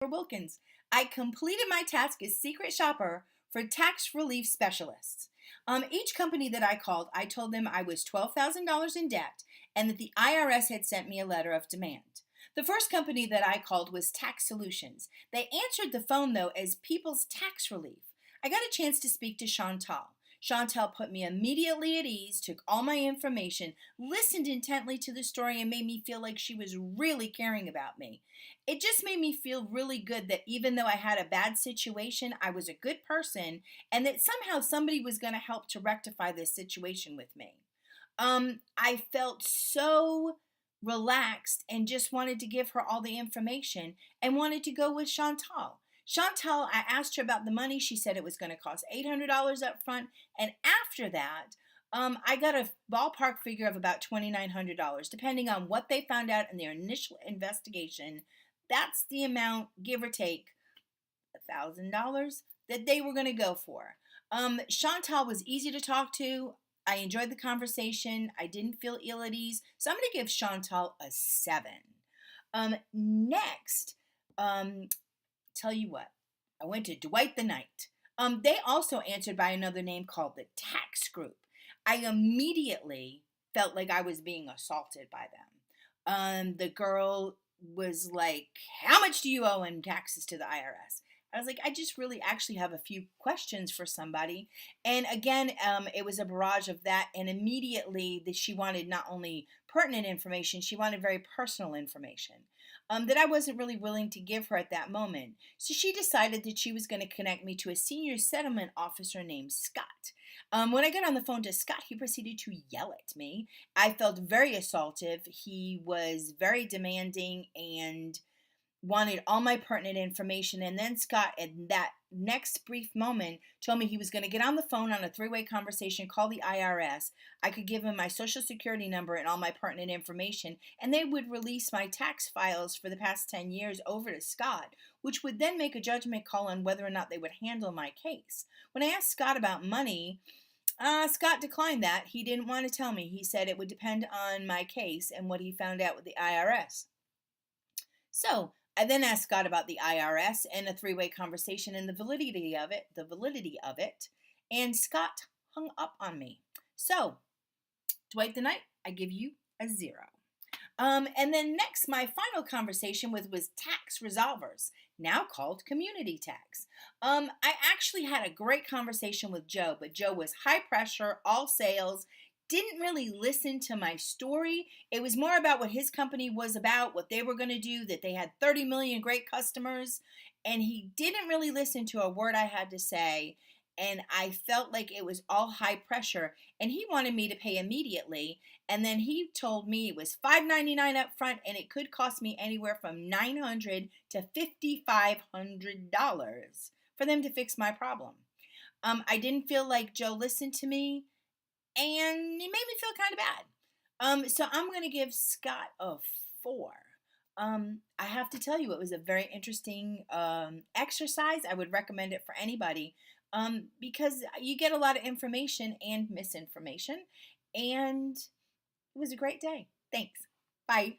Wilkins. I completed my task as secret shopper for tax relief specialists. Each company that I called, I told them I was $12,000 in debt and that the IRS had sent me a letter of demand. The first company that I called was Tax Solutions. They answered the phone, though, as People's Tax Relief. I got a chance to speak to Chantal. Chantal put me immediately at ease, took all my information, listened intently to the story, and made me feel like she was really caring about me. It just made me feel really good that even though I had a bad situation, I was a good person, and that somehow somebody was going to help to rectify this situation with me. I felt so relaxed and just wanted to give her all the information and wanted to go with Chantal. Chantal, I asked her about the money. She said it was going to cost $800 up front. And after that, I got a ballpark figure of about $2,900, depending on what they found out in their initial investigation. That's the amount, give or take, $1,000 that they were going to go for. Chantal was easy to talk to. I enjoyed the conversation. I didn't feel ill at ease. So I'm going to give Chantal a 7. Next, tell you what, I went to Dwight the Knight. They also answered by another name called the Tax Group. I immediately felt like I was being assaulted by them. The girl was like, "How much do you owe in taxes to the IRS?" I was like, I just really actually have a few questions for somebody. And again, it was a barrage of that. And immediately she wanted not only pertinent information, she wanted very personal information that I wasn't really willing to give her at that moment. So she decided that she was going to connect me to a senior settlement officer named Scott. When I got on the phone to Scott, he proceeded to yell at me. I felt very assaultive. He was very demanding and wanted all my pertinent information. And then Scott, in that next brief moment, told me he was going to get on the phone on a 3-way conversation, call the IRS. I could give him my social security number and all my pertinent information, and they would release my tax files for the past 10 years over to Scott, which would then make a judgment call on whether or not they would handle my case. When I asked Scott about money, Scott declined that. He didn't want to tell me. He said it would depend on my case and what he found out with the IRS. So I then asked Scott about the IRS and a 3-way conversation and the validity of it, and Scott hung up on me. So, Dwight the Knight, I give you a 0. And then next, my final conversation was Tax Resolvers, now called Community Tax. I actually had a great conversation with Joe, but Joe was high pressure, all sales, didn't really listen to my story. It was more about what his company was about, what they were going to do, that they had 30 million great customers, and he didn't really listen to a word I had to say, and I felt like it was all high pressure, and he wanted me to pay immediately, and then he told me it was $599 up front, and it could cost me anywhere from $900 to $5,500 for them to fix my problem. I didn't feel like Joe listened to me, and it made me feel kind of bad. So I'm going to give Scott a 4. I have to tell you, it was a very interesting exercise. I would recommend it for anybody because you get a lot of information and misinformation, and it was a great day. Thanks. Bye.